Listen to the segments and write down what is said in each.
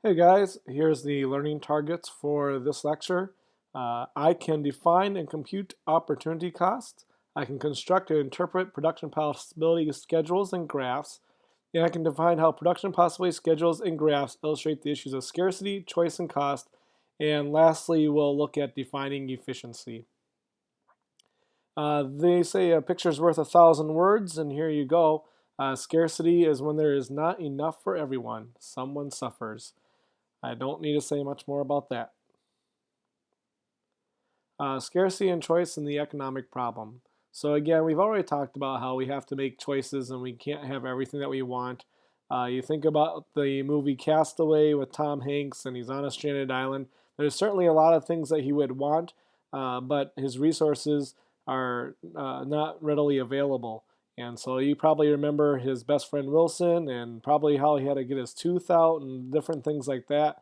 Hey guys, here's the learning targets for this lecture. I can define and compute opportunity costs. I can construct and interpret production possibility schedules and graphs. And I can define how production possibility schedules and graphs illustrate the issues of scarcity, choice, and cost. And lastly, we'll look at defining efficiency. They say a picture's worth 1,000 words, and here you go. Scarcity is when there is not enough for everyone. Someone suffers. I don't need to say much more about that. Scarcity and choice in the economic problem. So again, we've already talked about how we have to make choices and we can't have everything that we want. You think about the movie Castaway with Tom Hanks and he's on a stranded island. There's certainly a lot of things that he would want, but his resources are not readily available. And so you probably remember his best friend Wilson and probably how he had to get his tooth out and different things like that.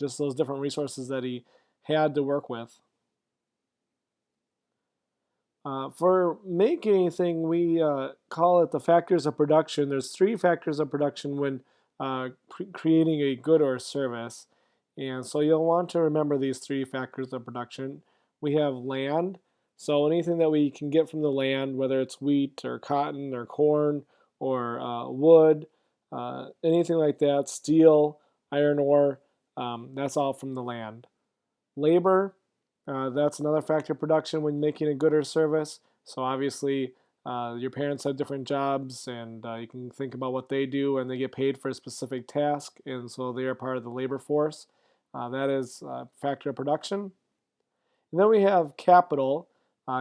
Just those different resources that he had to work with. For make anything, we call it the factors of production. There's three factors of production when creating a good or a service. And so you'll want to remember these three factors of production. We have land. So anything that we can get from the land, whether it's wheat or cotton or corn or wood, anything like that, steel, iron ore, that's all from the land. Labor, that's another factor of production when making a good or service. So obviously, your parents have different jobs, and you can think about what they do, and they get paid for a specific task, and so they are part of the labor force. That is a factor of production. And then we have capital.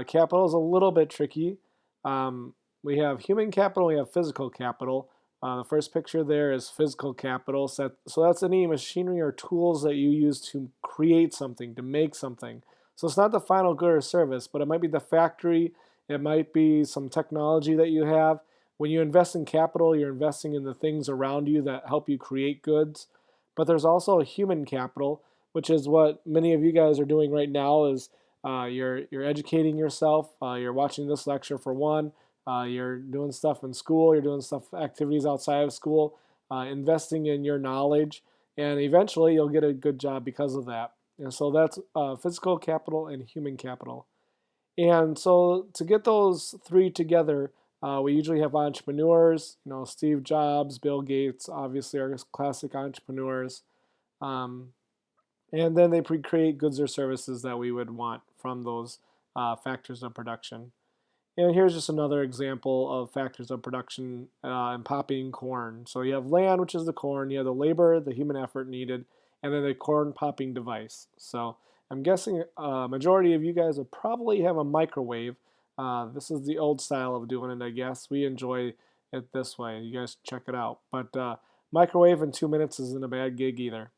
Capital is a little bit tricky. We have human capital, we have physical capital. The first picture there is physical capital. So that's any machinery or tools that you use to create something, to make something. So it's not the final good or service, but it might be the factory. It might be some technology that you have. When you invest in capital, you're investing in the things around you that help you create goods. But there's also human capital, which is what many of you guys are doing right now. Is you're educating yourself. You're watching this lecture for one. You're doing stuff in school. You're doing stuff activities outside of school. Investing in your knowledge, and eventually you'll get a good job because of that. And so that's physical capital and human capital. And so to get those three together, we usually have entrepreneurs. You know, Steve Jobs, Bill Gates, obviously are classic entrepreneurs. Um, and then they create goods or services that we would want from those factors of production. And here's just another example of factors of production in popping corn. So you have land, which is the corn, you have the labor, the human effort needed, and then the corn popping device. So I'm guessing a majority of you guys will probably have a microwave. This is the old style of doing it, I guess. We enjoy it this way. You guys check it out. But microwave in 2 minutes isn't a bad gig either.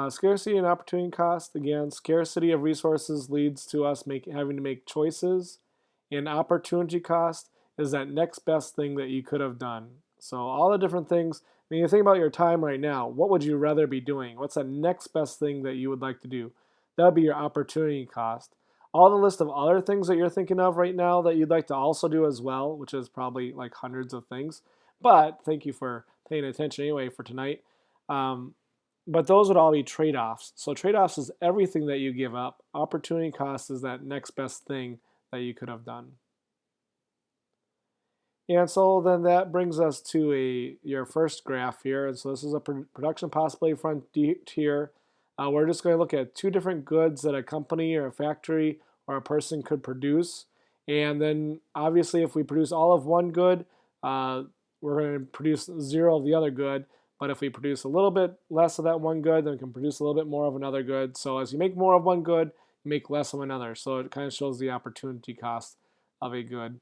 Scarcity and opportunity cost. Again, scarcity of resources leads to us having to make choices. And opportunity cost is that next best thing that you could have done. So all the different things, when you think about your time right now, what would you rather be doing? What's the next best thing that you would like to do? That would be your opportunity cost. All the list of other things that you're thinking of right now that you'd like to also do as well, which is probably like hundreds of things. But thank you for paying attention anyway for tonight. But those would all be trade-offs. So trade-offs is everything that you give up. Opportunity cost is that next best thing that you could have done. And so then that brings us to your first graph here. And so this is a production possibility frontier. We're just going to look at two different goods that a company or a factory or a person could produce. And then obviously if we produce all of one good, we're going to produce zero of the other good. But if we produce a little bit less of that one good, then we can produce a little bit more of another good. So as you make more of one good, you make less of another. So it kind of shows the opportunity cost of a good.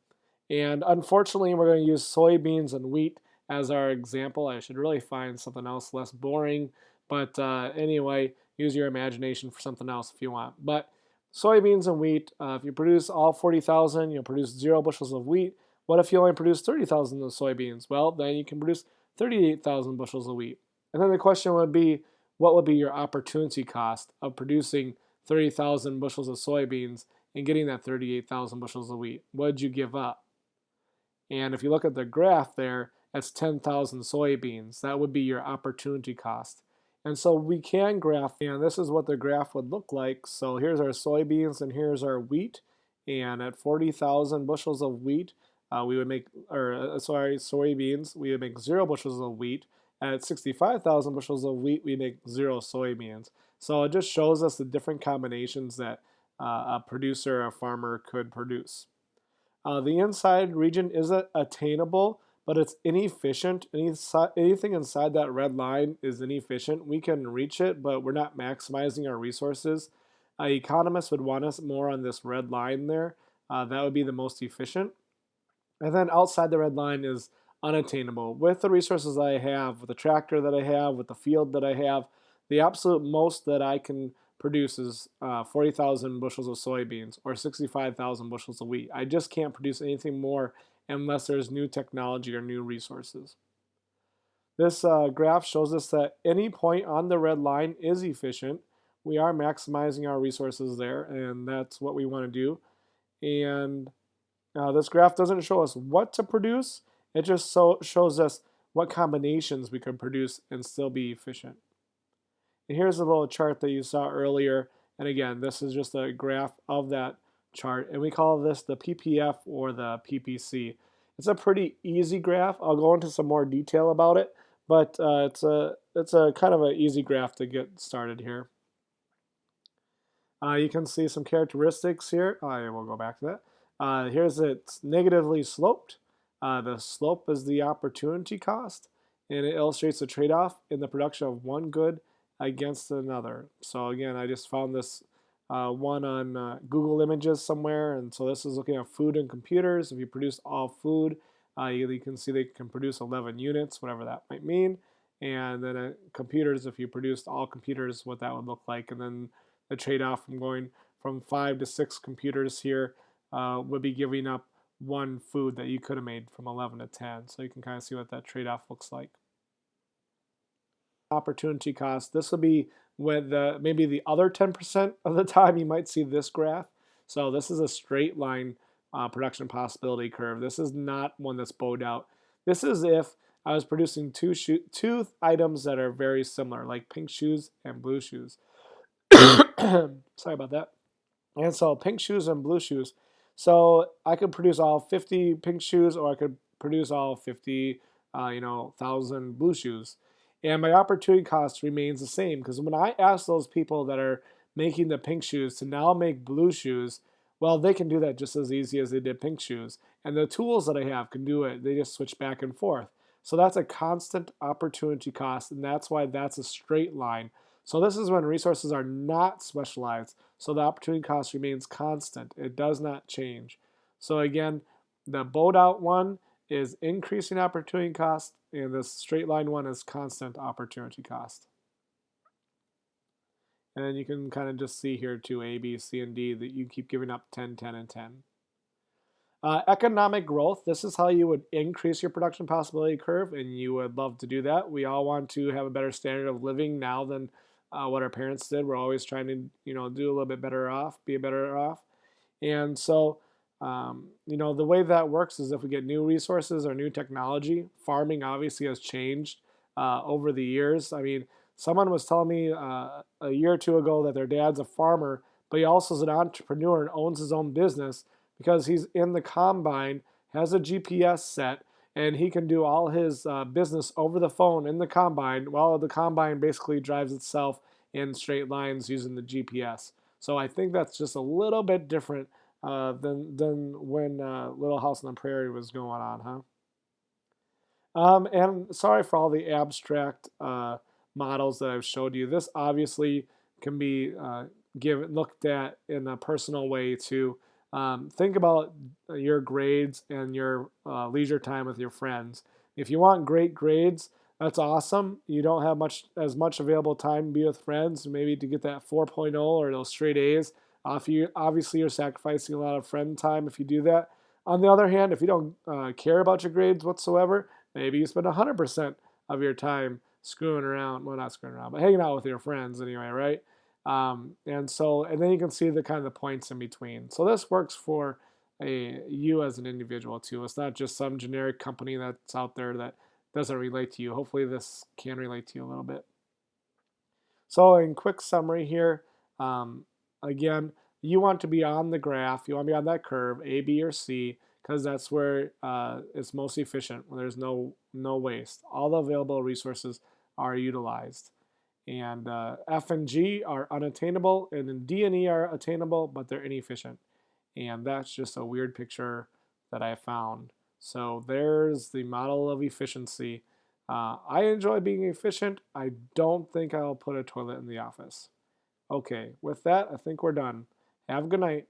And unfortunately, we're going to use soybeans and wheat as our example. I should really find something else less boring. But anyway, use your imagination for something else if you want. But soybeans and wheat, if you produce all 40,000, you'll produce 0 bushels of wheat. What if you only produce 30,000 of soybeans? Well, then you can produce 38,000 bushels of wheat. And then the question would be, what would be your opportunity cost of producing 30,000 bushels of soybeans and getting that 38,000 bushels of wheat? What did you give up? And if you look at the graph there, That's 10,000 soybeans. That would be your opportunity cost. And so we can graph, and this is what the graph would look like. So here's our soybeans and here's our wheat. And at 40,000 bushels of wheat, we would make, soybeans, we would make 0 bushels of wheat. At 65,000 bushels of wheat, we make 0 soybeans. So it just shows us the different combinations that a producer, a farmer could produce. The inside region isn't attainable, but it's inefficient. Anything inside that red line is inefficient. We can reach it, but we're not maximizing our resources. Economists would want us more on this red line there. That would be the most efficient. And then outside the red line is unattainable. With the resources I have, with the tractor that I have, with the field that I have, the absolute most that I can produce is 40,000 bushels of soybeans or 65,000 bushels of wheat. I just can't produce anything more unless there's new technology or new resources. This graph shows us that any point on the red line is efficient. We are maximizing our resources there, and that's what we want to do. And this graph doesn't show us what to produce. It just shows us what combinations we could produce and still be efficient. And here's a little chart that you saw earlier. And again, this is just a graph of that chart. And we call this the PPF or the PPC. It's a pretty easy graph. I'll go into some more detail about it, but it's a kind of an easy graph to get started here. You can see some characteristics here. I will go back to that. Here's it's negatively sloped. The slope is the opportunity cost, and it illustrates the trade-off in the production of one good against another. So again, I just found this one on Google Images somewhere, and so this is looking at food and computers. If you produce all food, you can see they can produce 11 units, whatever that might mean. And then computers, if you produced all computers, what that would look like. And then the trade-off from going from 5 to 6 computers here would be giving up one food that you could have made from 11 to 10. So you can kind of see what that trade-off looks like. Opportunity cost. This will be with maybe the other 10% of the time you might see this graph. So this is a straight line production possibility curve. This is not one that's bowed out. This is if I was producing two items that are very similar, like pink shoes and blue shoes. Sorry about that. And so pink shoes and blue shoes. So I could produce all 50 pink shoes, or I could produce all 50,000 blue shoes. And my opportunity cost remains the same, because when I ask those people that are making the pink shoes to now make blue shoes, well, they can do that just as easy as they did pink shoes. And the tools that I have can do it. They just switch back and forth. So that's a constant opportunity cost, and that's why that's a straight line. So this is when resources are not specialized. So the opportunity cost remains constant. It does not change. So again, the bowed out one is increasing opportunity cost, and this straight line one is constant opportunity cost. And then you can kind of just see here too, A, B, C, and D, that you keep giving up 10, 10, and 10. Economic growth, this is how you would increase your production possibility curve, and you would love to do that. We all want to have a better standard of living now than what our parents did. We're always trying to, do a little bit better off, be better off. And so, the way that works is if we get new resources or new technology. Farming obviously has changed over the years. I mean, someone was telling me a year or two ago that their dad's a farmer, but he also is an entrepreneur and owns his own business because he's in the combine, has a GPS set, and he can do all his business over the phone in the combine, while the combine basically drives itself in straight lines using the GPS. So I think that's just a little bit different than when Little House on the Prairie was going on, huh? And sorry for all the abstract models that I've showed you. This obviously can be looked at in a personal way too. Think about your grades and your leisure time with your friends. If you want great grades, that's awesome. You don't have as much available time to be with friends, maybe to get that 4.0 or those straight A's. Obviously, you're sacrificing a lot of friend time if you do that. On the other hand, if you don't care about your grades whatsoever, maybe you spend 100% of your time screwing around. Well, not screwing around, but hanging out with your friends anyway, right? And then you can see the kind of the points in between. So this works for you as an individual too. It's not just some generic company that's out there that doesn't relate to you. Hopefully this can relate to you a little bit. So in quick summary here, um, again, you want to be on the graph. You want to be on that curve, A, B, or C, because that's where it's most efficient, where there's no waste. All the available resources are utilized. And F and G are unattainable, and then D and E are attainable, but they're inefficient. And that's just a weird picture that I found. So there's the model of efficiency. I enjoy being efficient. I don't think I'll put a toilet in the office. Okay, with that, I think we're done. Have a good night.